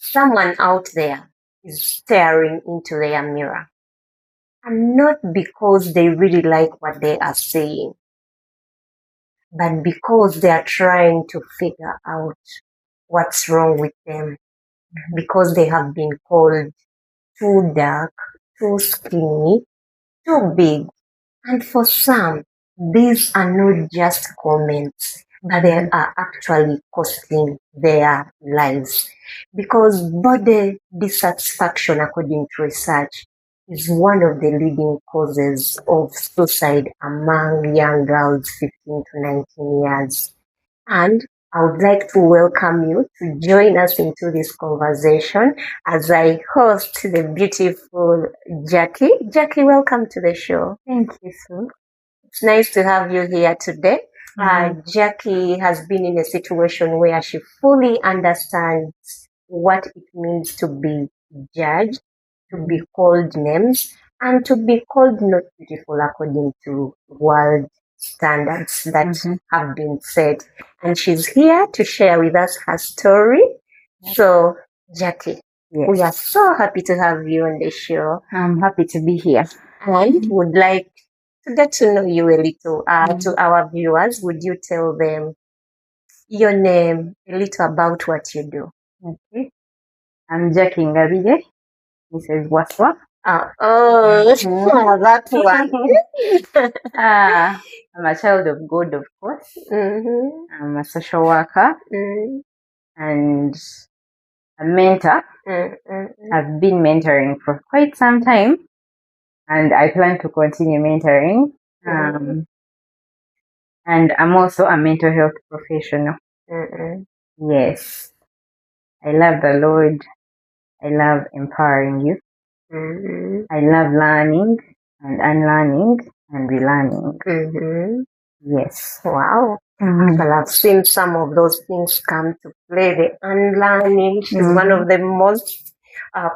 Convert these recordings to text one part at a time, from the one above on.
someone out there is staring into their mirror, and not because they really like what they are saying, but because they are trying to figure out what's wrong with them, because they have been called too dark, too skinny, too big. And for some, these are not just comments, but they are actually costing their lives. Because body dissatisfaction, according to research, is one of the leading causes of suicide among young girls 15 to 19 years. And I would like to welcome you to join us into this conversation as I host the beautiful Jackie. Jackie, welcome to the show. Thank you, Sue. It's nice to have you here today. Jackie has been in a situation where she fully understands what it means to be judged, to be called names, and to be called not beautiful according to world standards that have been set. And she's here to share with us her story. So, Jackie, we are so happy to have you on the show. I'm happy to be here. And would like to get to know you a little. To our viewers, would you tell them your name, a little about what you do? Okay. I'm Jackie Ngabige. Mrs. Waswa. That one. I'm a child of God, of course. I'm a social worker and a mentor. I've been mentoring for quite some time, and I plan to continue mentoring. And I'm also a mental health professional. Yes. I love the Lord. I love empowering you. I love learning and unlearning and relearning. Yes. Wow. Well, I've seen some of those things come to play. The unlearning. She's one of the most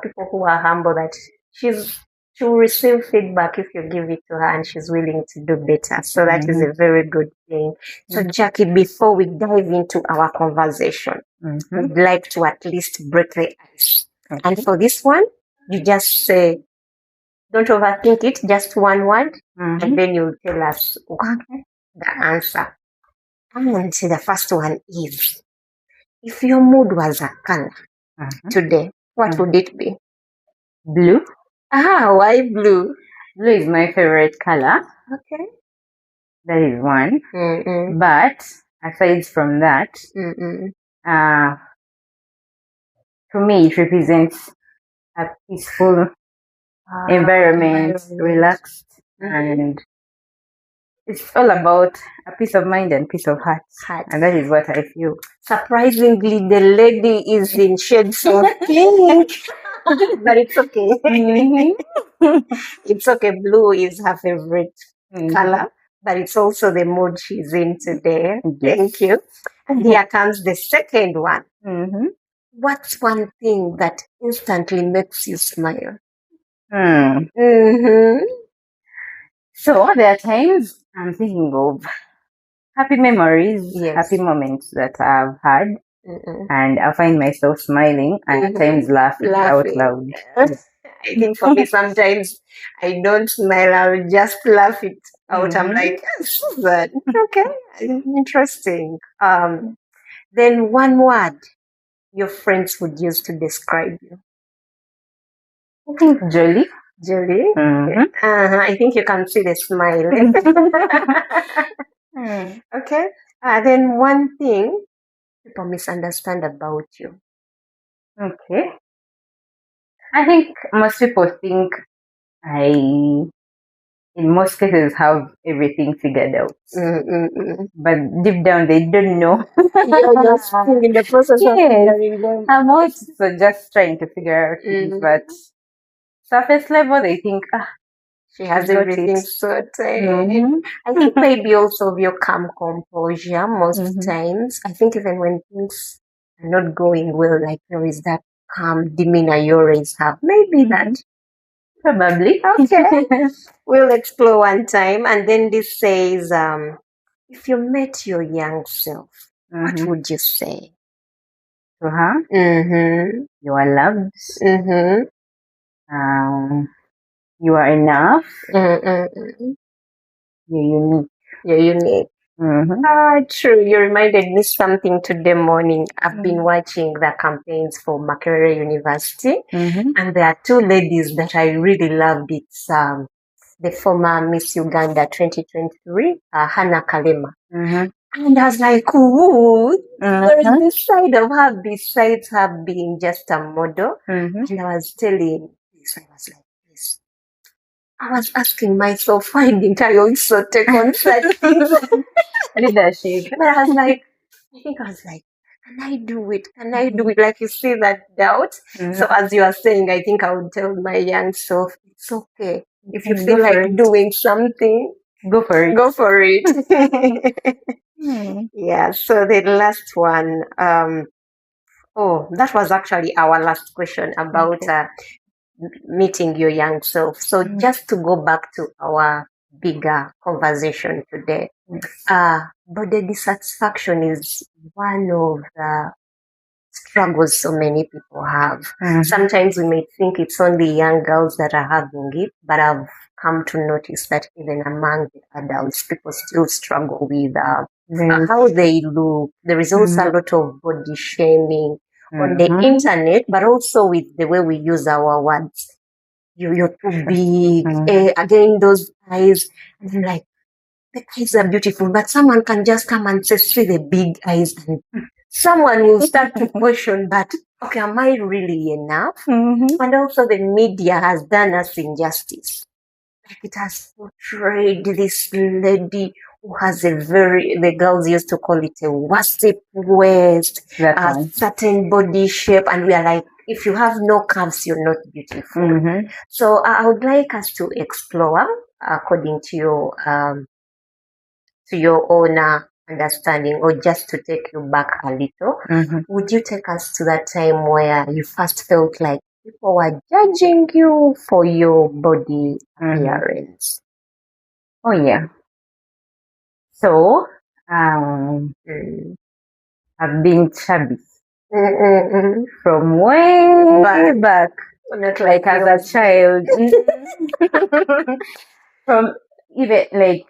people who are humble, that she will receive feedback if you give it to her, and she's willing to do better. So that is a very good thing. So Jackie, before we dive into our conversation, we'd like to at least break the ice. And for this one, you just say, don't overthink it, just one word, and then you'll tell us the answer. And the first one is, if your mood was a color today, what would it be? Blue. Why blue? Blue is my favorite color. Okay. That is one. But aside from that, to me, it represents a peaceful environment, relaxed, and it's all about a peace of mind and peace of heart. And that is what I feel. Surprisingly, the lady is in shades of pink. But it's okay. It's okay. Blue is her favorite color, but it's also the mood she's in today. Thank you. And here comes the second one. What's one thing that instantly makes you smile? So there are times I'm thinking of happy memories, happy moments that I've had, and I find myself smiling and at times laughing out loud. I think for me, sometimes I don't smile, I'll just laugh it out. I'm like, Susan, okay, interesting. Then one word your friends would use to describe you. I think jolly. Jolly? I think you can see the smile. Okay. Then one thing people misunderstand about you. Okay. I think most people think I, in most cases, have everything figured out. But deep down, they don't know. You're still in the process of figuring them. I'm also just trying to figure out things, but surface level, they think, she has everything sorted. I think maybe also your calm composure most times. I think even when things are not going well, like there is that calm demeanor you always have. Maybe that. Probably. Okay. We'll explore one time. And then this says, if you met your young self, what would you say? to her. Mm-hmm. You are loved. Mm-hmm. You are enough. Mm-hmm. You're unique. You're unique. Mm-hmm. True. You reminded me something today morning. I've been watching the campaigns for Makerere University, and there are two ladies that I really loved. It's the former Miss Uganda 2023, Hannah Kalema. And I was like, ooh, there's this side of her besides her being just a model. And I was telling this, I was like, this. I was asking myself, why didn't I also take on such things? Leadership. But I was like, can I do it? Can I do it? Like, you see that doubt. So as you are saying, I think I would tell my young self, it's okay. If you feel like doing something, go for it. Go for it. Yeah. So the last one, that was actually our last question about meeting your young self. So just to go back to our bigger conversation today, body dissatisfaction is one of the struggles so many people have. Sometimes we may think it's only young girls that are having it, but I've come to notice that even among the adults, people still struggle with how they look. There is also a lot of body shaming on the internet, but also with the way we use our words. You're too big. Again, those eyes. And I'm like, the eyes are beautiful, but someone can just come and say, see the big eyes, and someone will start to question that, okay, am I really enough? And also the media has done us injustice. Like, it has portrayed this lady who has the girls used to call it a wasp waist, a certain body shape, and we are like, if you have no curves, you're not beautiful. So I would like us to explore, according to your own understanding, or just to take you back a little, would you take us to that time where you first felt like people were judging you for your body appearance? Oh, yeah. So, I've been chubby from way back. Not like as a child. From even like,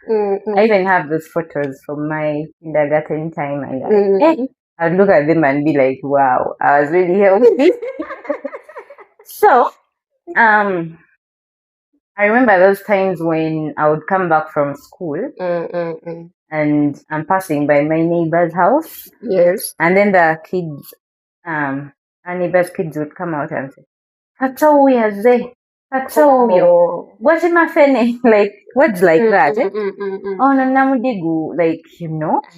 I even have those photos from my kindergarten time, and I'd look at them and be like, wow, I was really healthy. So, I remember those times when I would come back from school and I'm passing by my neighbor's house. Yes. And then the kids, our neighbor's kids would come out and say, Kato yaze. Kato what am I feeling? Like, words like that. Oh, namudigu, like,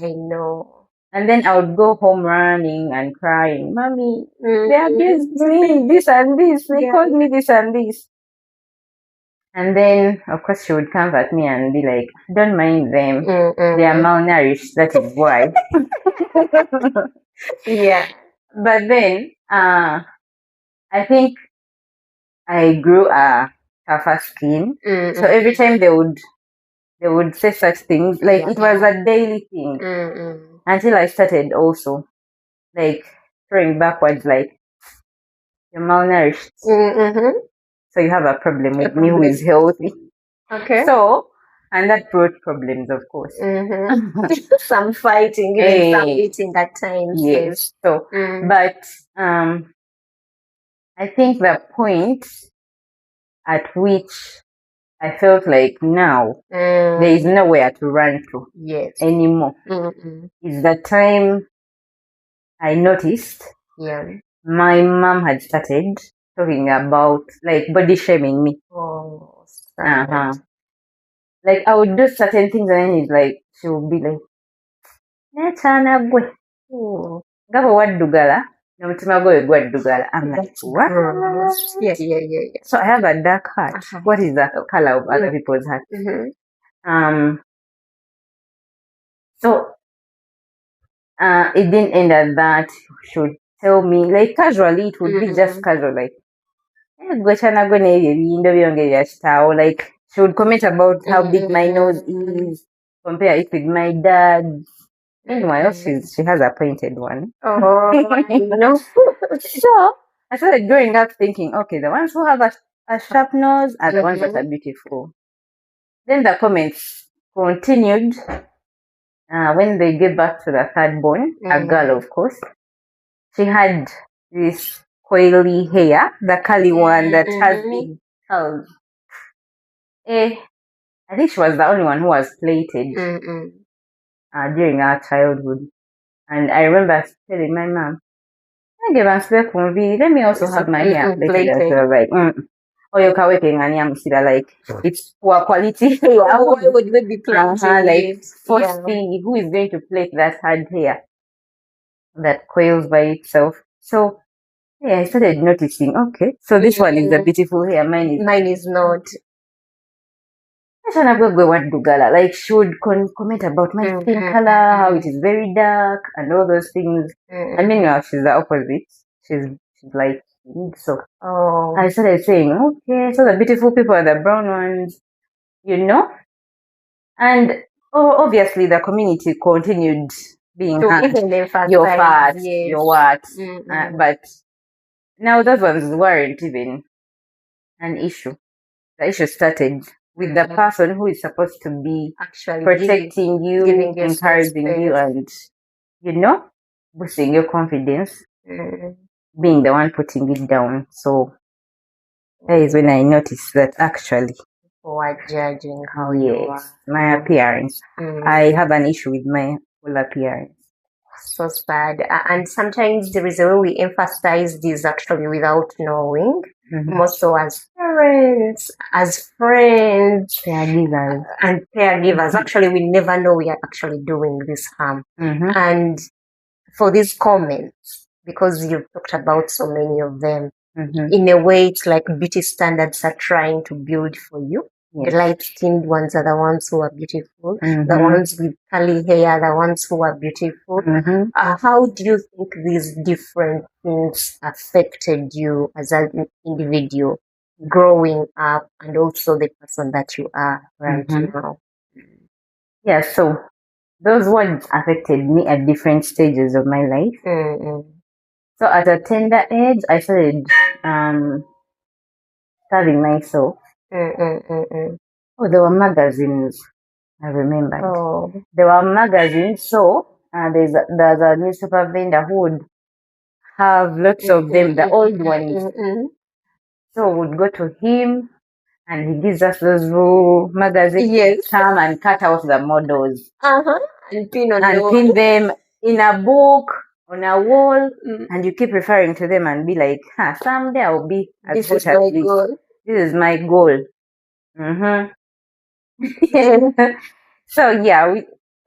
I know. And then I would go home running and crying, Mommy, they abused me, this and this. They called me this and this. And then, of course, she would come at me and be like, don't mind them. They are malnourished. That is why. Yeah. But then, I think I grew a tougher skin. So every time they would say such things, like it was a daily thing. Until I started also, like, throwing backwards, like, you're malnourished. So you have a problem with me who is healthy. Okay. So, and that brought problems, of course. Some fighting, even some eating at times. Yes. So, but I think the point at which I felt like now there is nowhere to run to anymore is the time I noticed my mom had started talking about like body shaming me. Like I would do certain things and then it's like she would be like, Netana boy. Gaba waddugala. Nomutima gwe gwaddugala. I'm like, what? Yeah. So I have a dark heart. What is the color of other people's heart? So it didn't end at that. She would tell me, like casually, it would be just casual, like, like she would comment about how big my nose is, compare it with my dad's, Meanwhile, she has a pointed one. Oh, I know. So I started growing up thinking, okay, the ones who have a sharp nose are the ones that are beautiful. Then the comments continued when they gave birth to the third born, a girl, of course. She had this coily hair, the curly one that has big curls. I think she was the only one who was plaited during our childhood. And I remember telling my mom, let me also have my hair plaited. So I was like, oh, you're like, it's poor quality hair. Why would we be plaiting like, firstly, who is going to plait that hard hair that coils by itself? So I started noticing, okay, so this one is the beautiful hair, mine is not. Like, she would comment about my skin color, how it is very dark, and all those things. I mean, now she's the opposite. She's like, so. I started saying, okay, so the beautiful people are the brown ones, And obviously, the community continued being you're fat, you're what. But now those ones weren't even an issue. The issue started with the person who is supposed to be actually protecting you, encouraging you, and boosting your confidence, being the one putting it down. So that is when I noticed that actually people are judging how my appearance. I have an issue with my whole appearance. So sad. And sometimes there is a way we emphasize this actually without knowing. More so as parents, as friends, caregivers. And caregivers. Actually, we never know we are actually doing this harm. And for these comments, because you've talked about so many of them, in a way, it's like beauty standards are trying to build for you. The light-skinned ones are the ones who are beautiful. The ones with curly hair are the ones who are beautiful. How do you think these different things affected you as an individual growing up and also the person that you are right now? Yeah, so those words affected me at different stages of my life. So at a tender age, I started starving myself. Oh, there were magazines. I remember. There were magazines. So there's a newspaper vendor who would have lots of them, the old ones. So we'd go to him, and he gives us those raw magazines. Come and cut out the models. And pin them in a book on a wall, and you keep referring to them and be like, someday I'll be as good as this. This is my goal. So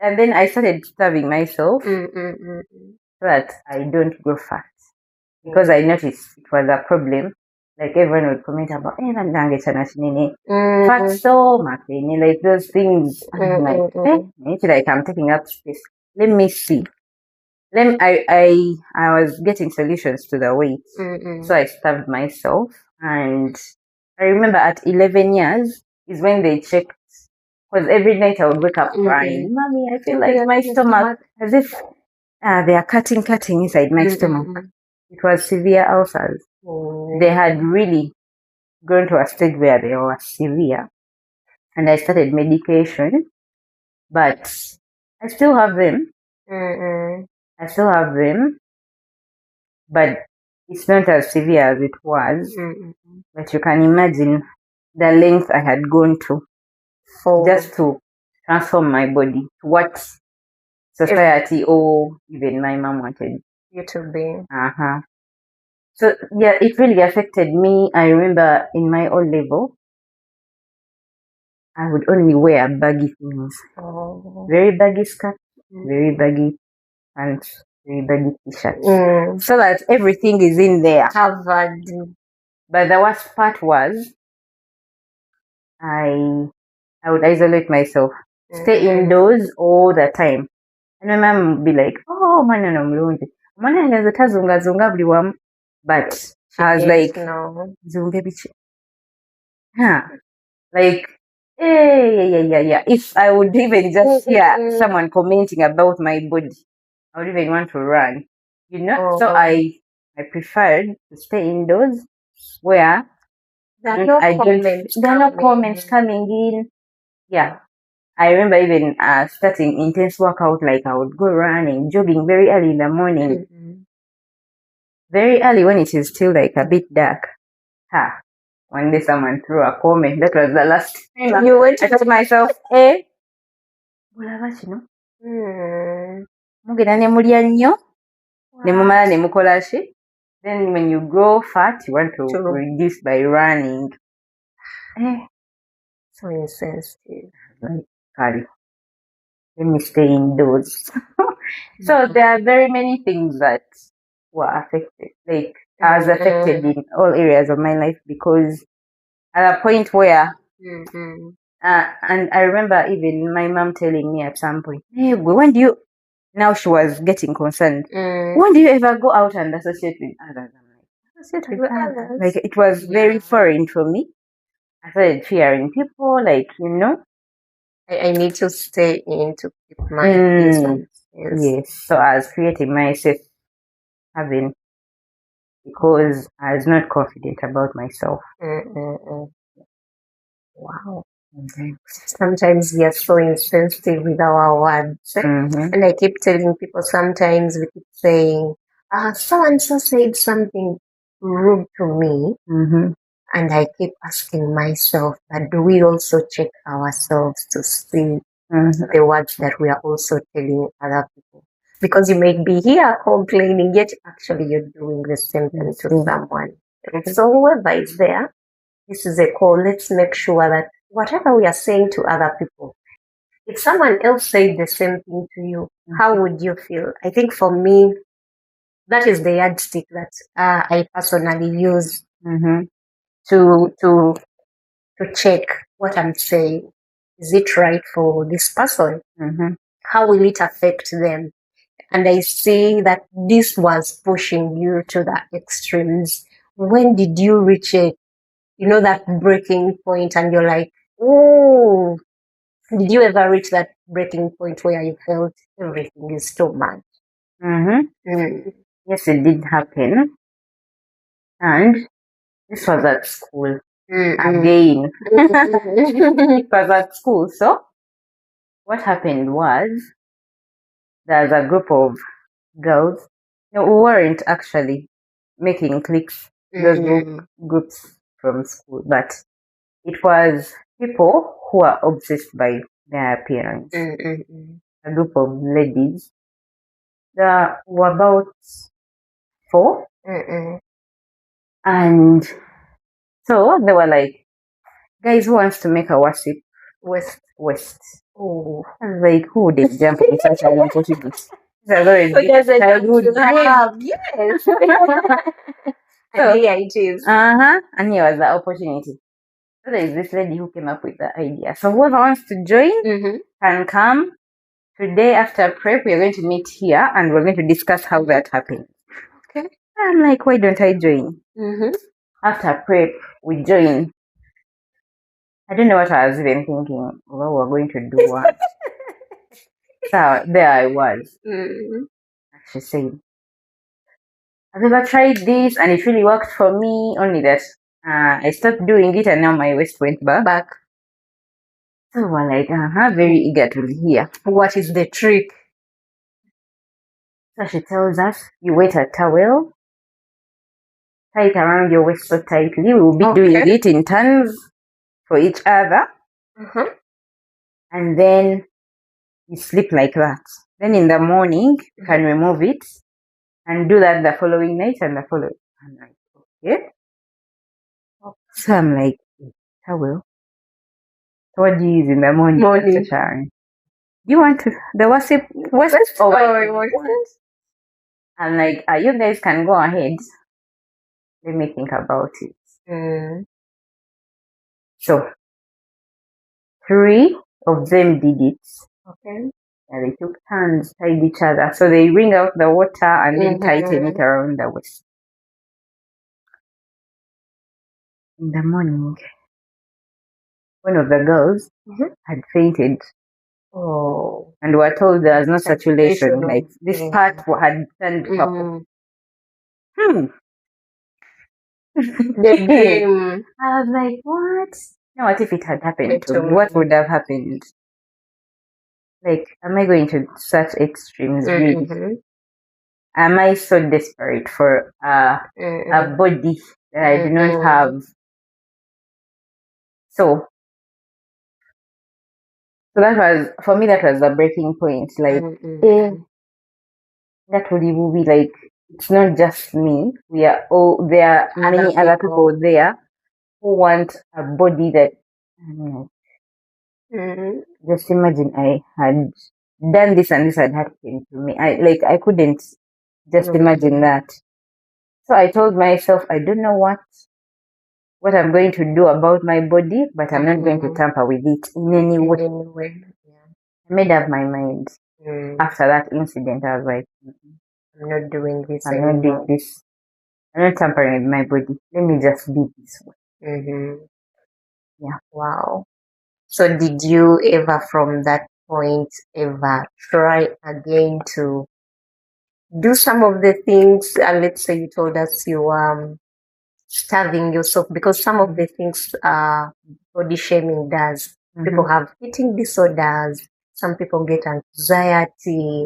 and then I started starving myself so that I don't grow fat, because I noticed it was a problem. Like, everyone would comment about, fat stomach, like those things. I'm like, I'm taking up space. Let me see. I was getting solutions to the weight. So I starved myself. And I remember at 11 years is when they checked, because every night I would wake up crying, Mommy, I feel like my stomach, as if they are cutting inside my stomach. It was severe ulcers. They had really grown to a stage where they were severe. And I started medication, but I still have them. But it's not as severe as it was. But you can imagine the length I had gone to just to transform my body to what society or even my mom wanted you to be. So it really affected me. I remember in my O level, I would only wear baggy things. Very baggy skirt, very baggy pants, very baggy t-shirts. So that everything is in there. Covered. But the worst part was, I would isolate myself, stay indoors all the time. And my mom would be like, oh, manana mulungi. Manana zunga buli wamu. But I was like, zunge bichi. Like, Yeah. If I would even just hear someone commenting about my body, I would even want to run. So I preferred to stay indoors where there are no comments coming in. Yeah. I remember even starting intense workout, like I would go running, jogging very early in the morning. Very early when it is still like a bit dark. One day someone threw a comment. That was the last time You went I told myself, mulaba kino mugenda ne mulya nnyo ne mumala ne mukola ki. Then when you grow fat, you want to reduce by running. So insensitive. Like, let me stay indoors. So there are very many things that were affected. Like I was affected in all areas of my life because at a point where and I remember even my mom telling me at some point, hey, when do you, now she was getting concerned, when do you ever go out and associate with others? I'm like, associate with others? Like it was very foreign for me. I started fearing people, like, I need to stay in to keep my peace. Yes. So I was creating my safe haven because I was not confident about myself. Wow. Sometimes we are so insensitive with our words. And I keep telling people, sometimes we keep saying, so-and-so said something rude to me. And I keep asking myself, but do we also check ourselves to see the words that we are also telling other people? Because you may be here complaining, yet actually you're doing the same thing to someone. So whoever is there, this is a call. Let's make sure that whatever we are saying to other people, if someone else said the same thing to you, how would you feel? I think for me, that is the yardstick that I personally use to check what I'm saying. Is it right for this person? How will it affect them? And I see that this was pushing you to the extremes. When did you reach it? That breaking point and you're like, oh, did you ever reach that breaking point where you felt everything is too much? Yes, it did happen. And this was at school. Again. It was at school. So what happened was there's a group of girls. No, we weren't actually making cliques, those groups from school, but it was people who are obsessed by their appearance. A group of ladies. There were about 4. And so they were like, guys, who wants to make a worship? West. Oh, I was like, who would they jump in such an opportunity? Yes. So here it is. And here was the opportunity. So there is this lady who came up with the idea. So whoever wants to join can come. Today after prep, we're going to meet here and we're going to discuss how that happened. Okay. I'm like, why don't I join? After prep, we join. I don't know what I was even thinking. Well, we're going to do what? So there I was. She said, I've never tried this and it really worked for me, only that I stopped doing it and now my waist went back. So we're like, very eager to hear. What is the trick? So she tells us, you wet a towel, tie it around your waist so tightly. We will be doing it in turns for each other. And then you sleep like that. Then in the morning, you can remove it and do that the following night and the following. I'm like, okay. So I'm like, towel. So what do you use in the morning? You want to, the worship West or what? I'm like, you guys can go ahead. Let me think about it. So 3 of them did it. Okay. And they took turns, tied each other. So they wring out the water and then tighten it around the waist. In the morning, one of the girls had fainted. Oh. And were told there was no circulation. Saturation. Like this part had turned purple. The dream. I was like, what? Now, what if it had happened to me? Literally. What would have happened? Like, am I going to such extremes? Really? Am I so desperate for a body that I do not have? So that was, for me, that was the breaking point. Like, that would even be like, it's not just me. We are all, there are many other people there who want a body that, just imagine I had done this and this had happened to me. I couldn't just imagine that. So I told myself, I don't know what I'm going to do about my body, but I'm not going to tamper with it in any way. I made up my mind. After that incident, I was like, I'm not doing this I'm anymore. not doing this. I'm not tampering with my body. Let me just be this way. Yeah. Wow. So did you ever from that point ever try again to do some of the things, let's say you told us you starving yourself, because some of the things body shaming does. People have eating disorders, some people get anxiety.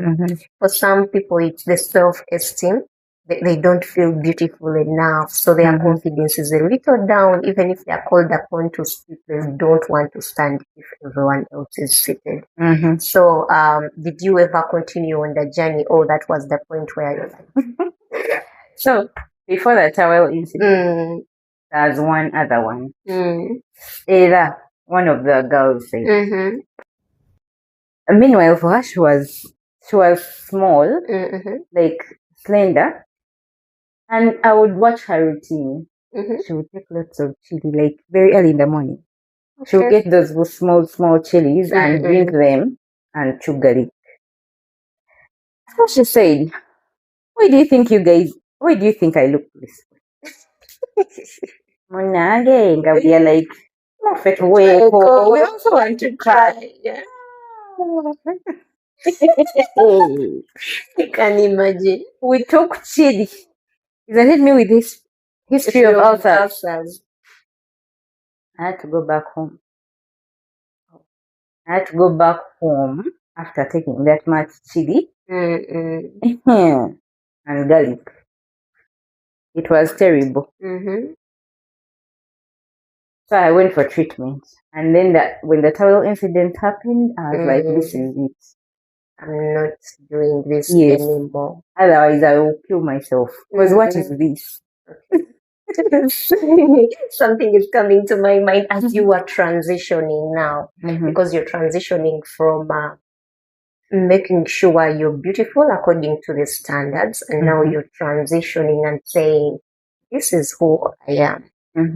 For some people it's the self-esteem. They don't feel beautiful enough, so their confidence is a little down. Even if they are called upon to speak, they don't want to stand if everyone else is seated. So did you ever continue on the journey, or that was the point where you're like... So before the towel incident, there's one other one. Either one of the girls said. Meanwhile, for her, she was small, like slender, and I would watch her routine. She would take lots of chili, like very early in the morning. She would get those small chilies and drink them and chew garlic. So she said, why do you think I look this way? Monage, we are like, we also want to try. Yeah. You can imagine. We took chili. Isn't it me with this history of ulcers? I had to go back home. After taking that much chili and garlic. It was terrible. So I went for treatment. And then when the towel incident happened, I was like, this is it. I'm not doing this anymore. Otherwise, I will kill myself. Because what is this? Something is coming to my mind as you are transitioning now. Because you're transitioning from making sure you're beautiful according to the standards, and now you're transitioning and saying, this is who I am.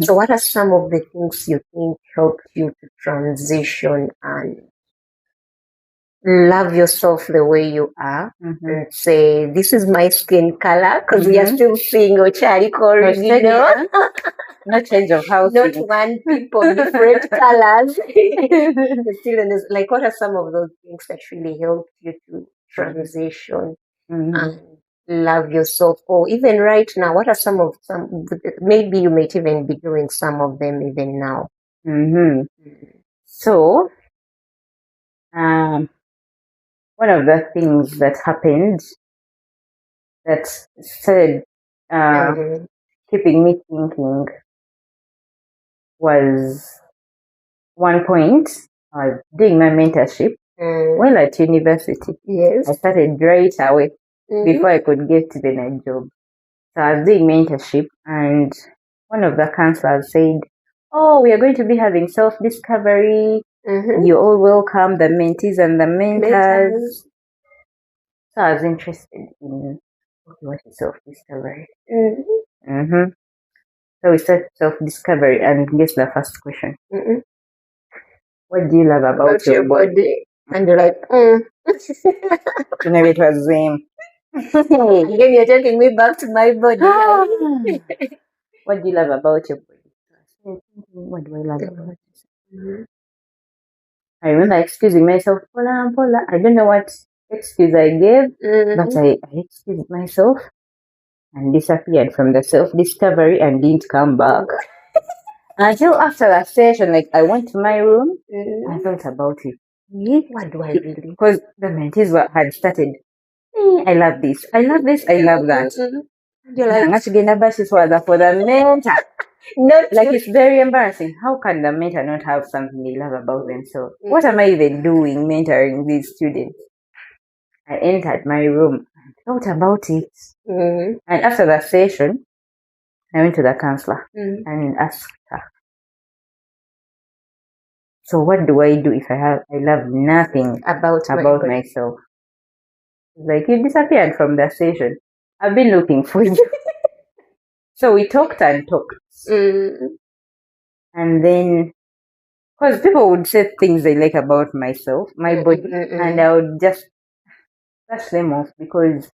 So what are some of the things you think helped you to transition and love yourself the way you are, and say, this is my skin color, because we are still seeing Ochari original. No change of house. Not one people, different colors. Still in this, like, what are some of those things that really helped you to transition and love yourself? Or even right now, what are some, maybe you might even be doing some of them even now. So, one of the things that happened that started keeping me thinking was one point I was doing my mentorship while at university. Yes. I started right away before I could get to the night job. So I was doing mentorship, and one of the counselors said, oh, we are going to be having self-discovery. You're all welcome, the mentees and the mentors. So I was interested in what is self-discovery. So we started self-discovery, and guess the first question. What do you love about your body? And you're like, You know, it was again, you're taking me back to my body. What do you love about your body? What do I love about it? I remember excusing myself, Pola, Pola. I don't know what excuse I gave, but I excused myself and disappeared from the self-discovery and didn't come back. Until after that session, like I went to my room, I thought about it. What do I really? Because the mentees had started, I love this, I love this, I love that. You're like, for the mentor. Not like it's very embarrassing. How can the mentor not have something they love about themselves? What am I even doing mentoring these students? I entered my room and thought about it. And after that session, I went to the counselor and asked her, so what do I do if I love nothing about myself? Like, you disappeared from the session. I've been looking for you. So we talked and talked. And then, because people would say things they like about myself, my body, and I would just brush them off because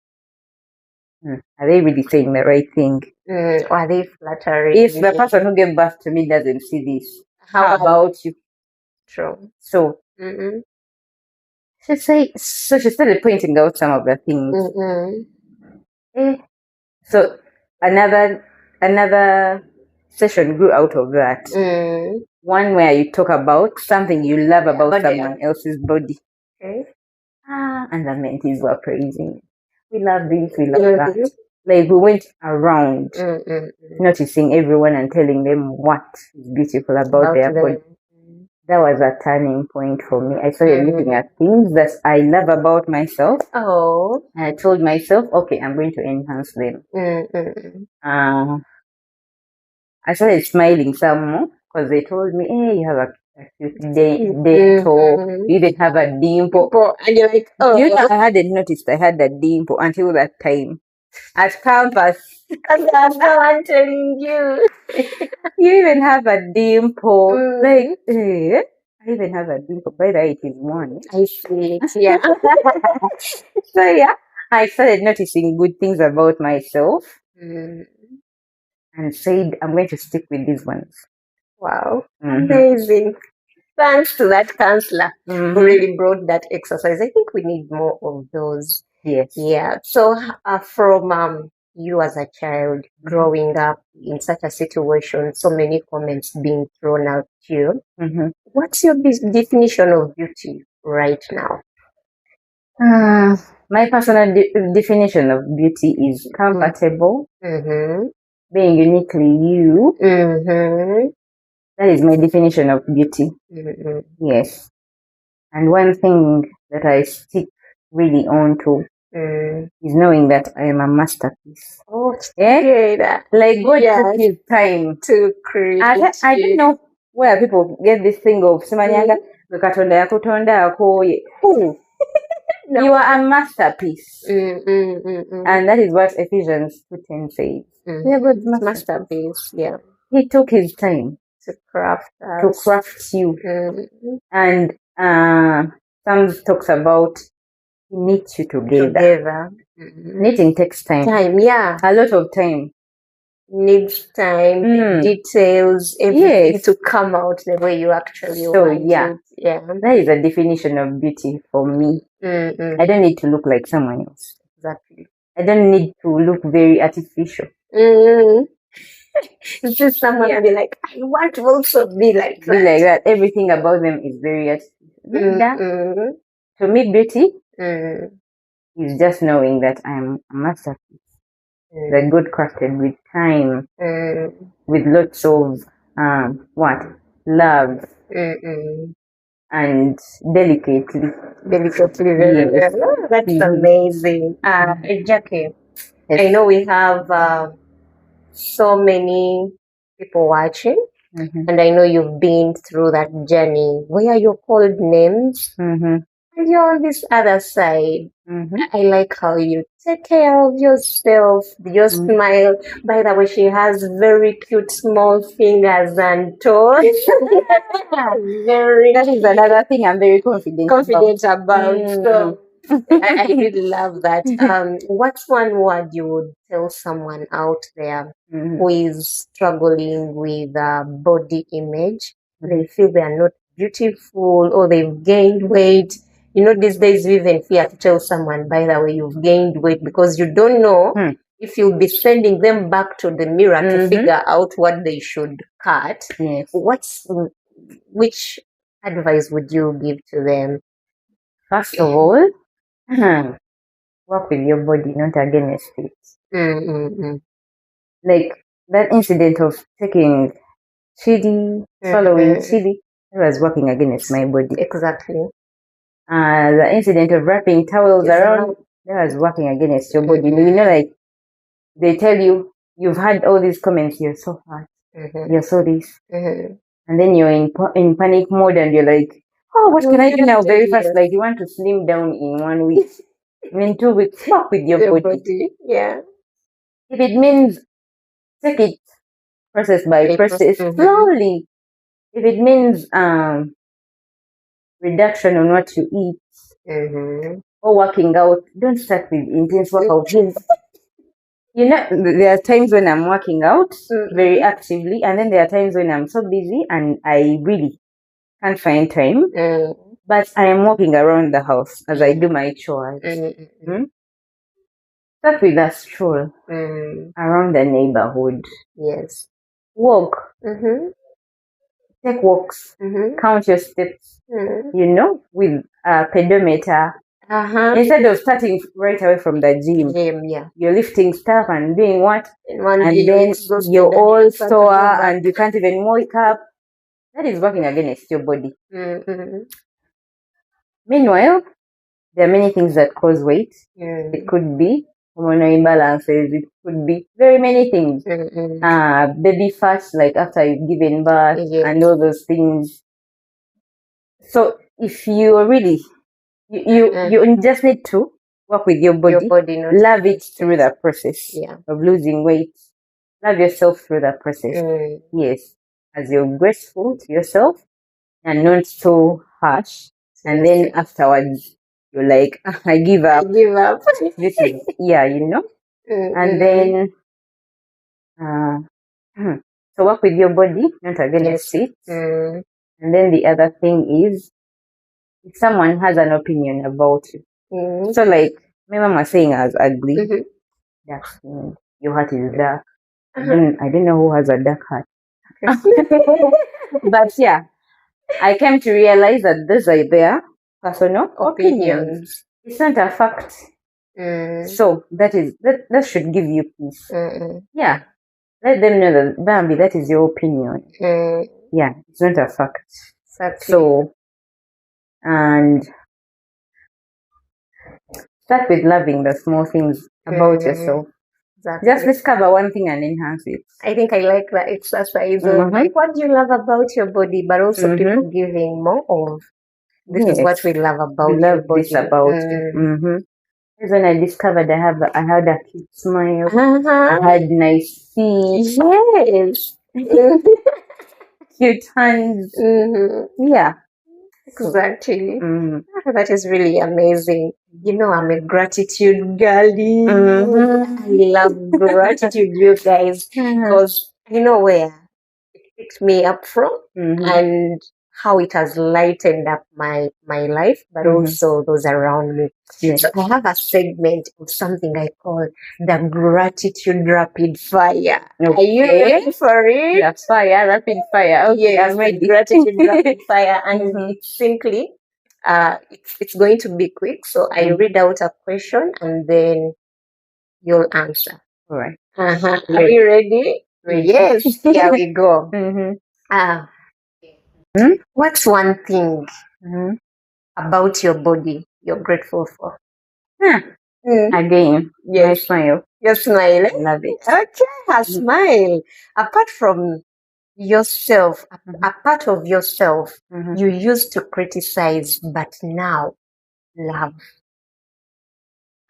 are they really saying the right thing? Are they flattering? If the person who gave birth to me doesn't see this, how about you? True. So she started pointing out some of the things. So another session grew out of that. One where you talk about something you love about someone else's body. And the mentees were praising. We love this, we love that. Like, we went around noticing everyone and telling them what is beautiful about their body. That was a turning point for me. I started looking at things that I love about myself. And I told myself, okay, I'm going to enhance them. I started smiling some more because they told me, hey, you have a cute dental. You even have a dimple. And you're like, oh. You know, I hadn't noticed I had a dimple until that time. At campus. And I'm not telling you. You even have a dimple. Like, I even have a dimple. By the way, it is one. I see it, yeah. So, yeah, I started noticing good things about myself. And said, I'm going to stick with these ones. Wow. Amazing. Thanks to that counselor who really brought that exercise. I think we need more of those. Yes. Yeah. So from you as a child growing up in such a situation, so many comments being thrown out to you, what's your definition of beauty right now? My personal definition of beauty is comfortable, being uniquely you. That is my definition of beauty. Yes. And one thing that I stick really on to is knowing that I am a masterpiece. Like, God took his time to create. I don't know where people get this thing of Simanyanga, no. You are a masterpiece. And that is what Ephesians 2:10 says. Yeah, God's masterpiece. Yeah. He took his time to craft us. To craft you. And Psalms talks about he knits you together. Knitting takes time. Yeah. A lot of time. Needs time, details, everything to come out the way you actually want it. Yeah. That is a definition of beauty for me. I don't need to look like someone else. Exactly. I don't need to look very artificial. It's just someone will be like, I want to also be like that. Be like that. Everything about them is very artificial. To me, beauty is just knowing that I'm a masterpiece. That God crafted with time, with lots of love, and delicately. Yes. That's amazing. Jackie, yes. I know we have so many people watching, and I know you've been through that journey where you're called names. And you're on this other side. I like how you take care of yourself, your smile. By the way, she has very cute small fingers and toes. That is another thing I'm very confident about. So I really love that. What's one word you would tell someone out there who is struggling with body image they feel they are not beautiful or they've gained weight. You know, these days you even fear to tell someone, by the way, you've gained weight, because you don't know if you'll be sending them back to the mirror to figure out what they should cut. Yes. Which advice would you give to them? First of all, work with your body, not against it. Like that incident of taking chili, swallowing chili, it was working against my body. Exactly. The incident of wrapping towels around, that was working against your body. You know, like they tell you, you've had all these comments, you're so fat, you're so this. And then you're in panic mode and you're like, oh, what can I do now very fast? Like you want to slim down in 1 week. In 2 weeks, work with your body. Yeah. If it means take it process by process slowly. If it means reduction on what you eat or working out, don't start with intense workout. You know, there are times when I'm working out very actively, and then there are times when I'm so busy and I really can't find time. But I am walking around the house as I do my chores. Start with a stroll around the neighborhood. Yes. Walk. Take walks. Count your steps. You know, with a pedometer. Instead of starting right away from the gym, you're lifting stuff and doing what? And then you're all sore and you can't even wake up. That is working against your body. Meanwhile, there are many things that cause weight. It could be hormonal imbalances. It could be very many things. Baby fat, like after you've given birth, and all those things. So if you really, you just need to work with your body, love it through the process of losing weight. Love yourself through the process. Yes, as you're graceful to yourself and not so harsh. And then afterwards, you're like, I give up. This is, you know. And then, so work with your body, not against it. And then the other thing is, if someone has an opinion about you. So like, my mom was saying I was ugly, dark skin, your heart is dark. I don't know who has a dark heart. But yeah, I came to realize that those are their personal opinions. It's not a fact. So that should give you peace. Yeah. Let them know that, Bambi, that is your opinion. Yeah, it's not a fact. Exactly. So, and start with loving the small things about yourself. Exactly. Just discover one thing and enhance it. I think I like that exercise. Like, what do you love about your body, but also people giving more of. This is what we love about your body. This about you. That's when I discovered I had a cute smile. I had nice feet. Yes. Cute hands. Yeah. Exactly. That is really amazing. You know, I'm a gratitude girlie. I love gratitude, you guys, because you know where it picked me up from and how it has lightened up my life, but also those around me. So I have a segment of something I call the gratitude rapid fire. Are you ready for it? Yeah, fire, rapid fire. Okay, yes, gratitude rapid fire, and it's simply it's going to be quick. So I read out a question and then you'll answer. All right. Are you ready? Yes. Here we go. What's one thing about your body you're grateful for? Again, my smile. Your smile. I love it. Okay, her smile. Apart from yourself, a part of yourself you used to criticize, but now love.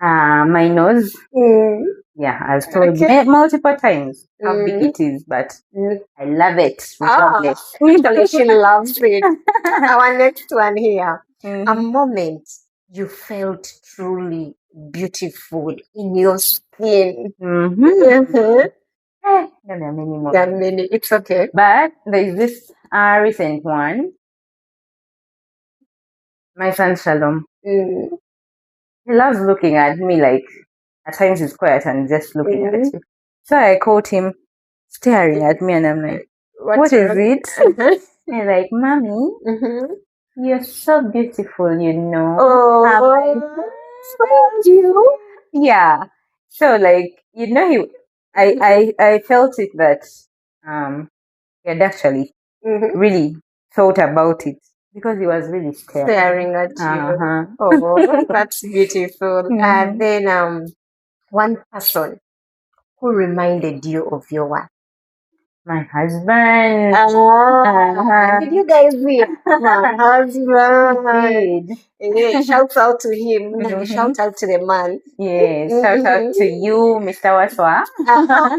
My nose. Yeah, I've told multiple times how big it is, but I love it. Actually, she loves it. Our next one here. A moment you felt truly beautiful in your skin. There are many more. There are many. It's okay. But there is this A recent one. My son Shalom. He loves looking at me, like at times he's quiet and just looking at you. So I caught him staring at me and I'm like, what is it? He's like, Mommy, you're so beautiful, you know. Oh, Told you. Yeah. So like, you know, I felt it that he had actually really thought about it because he was really staring at you. Uh-huh. Oh, that's beautiful. And then one person who reminded you of your work. My husband. Did you guys meet my husband? Yeah, shout out to him. Shout out to the man. Yes, shout out to you, Mr. Waswa.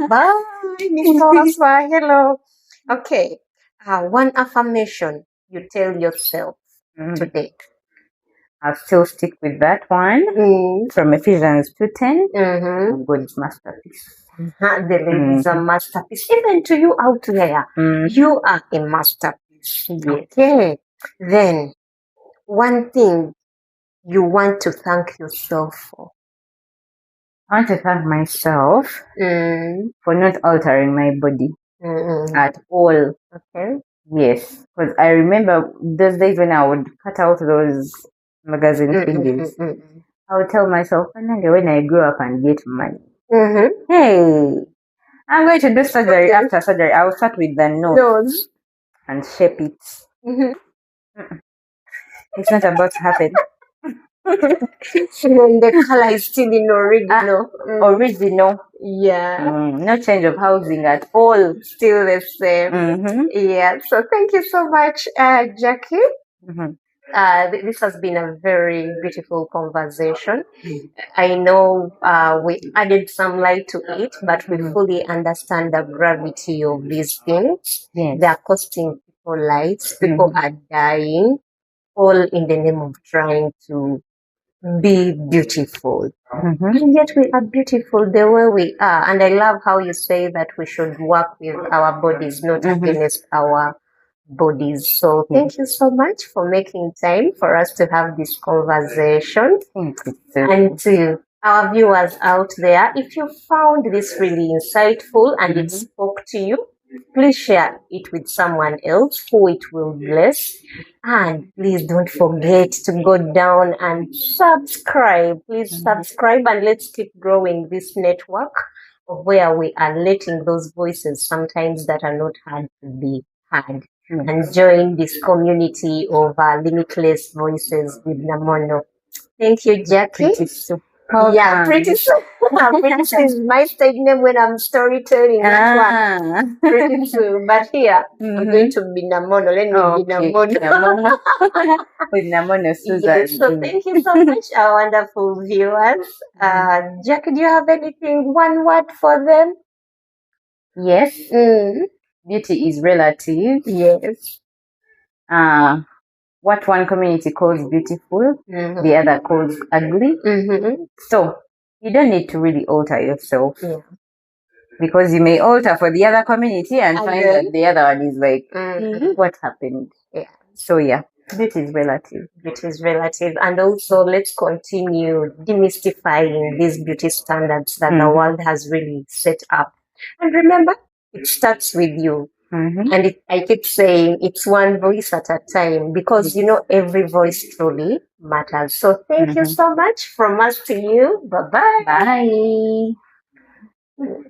Bye, Mr. Waswa. Hello. Okay. One affirmation you tell yourself today. I'll still stick with that one from Ephesians 2:10. God is masterpiece. The lady is a masterpiece. Even to you out there, you are a masterpiece. Okay. Then, one thing you want to thank yourself for. I want to thank myself for not altering my body at all. Okay. Yes, because I remember those days when I would cut out those magazine fingers. I would tell myself, when I grow up and get money, hey, I'm going to do surgery. After surgery, I will start with the nose and shape it. It's not about to happen. The color is still in original. Original. Yeah. No change of housing at all. Still the same. Yeah. So thank you so much, Jackie. This has been a very beautiful conversation. I know we added some light to it, but we fully understand the gravity of these things. Yes. They are costing people lives. People are dying, all in the name of trying to be beautiful. And yet we are beautiful the way we are. And I love how you say that we should work with our bodies, not against our bodies. So thank you so much for making time for us to have this conversation. And to our viewers out there, if you found this really insightful and it spoke to you, please share it with someone else who it will bless. And please don't forget to go down and subscribe. Please subscribe and let's keep growing this network of where we are letting those voices sometimes that are not heard to be heard. And join this community of Limitless Voices with Namono. Thank you, Jackie. Pretty soon. Yeah, pretty soon. Pretty soon is my stage name when I'm storytelling. That one. Pretty soon. But here, I'm going to be Namono. Let me be Namono. With Namono Susan. Yes, so thank you so much, our wonderful viewers. Jackie, do you have anything, one word for them? Yes. Beauty is relative. Yes. What one community calls beautiful, the other calls ugly. So you don't need to really alter yourself. Because you may alter for the other community and find that the other one is like, what happened? So yeah, beauty is relative. Beauty is relative. And also let's continue demystifying these beauty standards that the world has really set up. And remember, it starts with you. And I keep saying it's one voice at a time because, you know, every voice truly matters. So thank you so much from us to you. Bye-bye. Bye.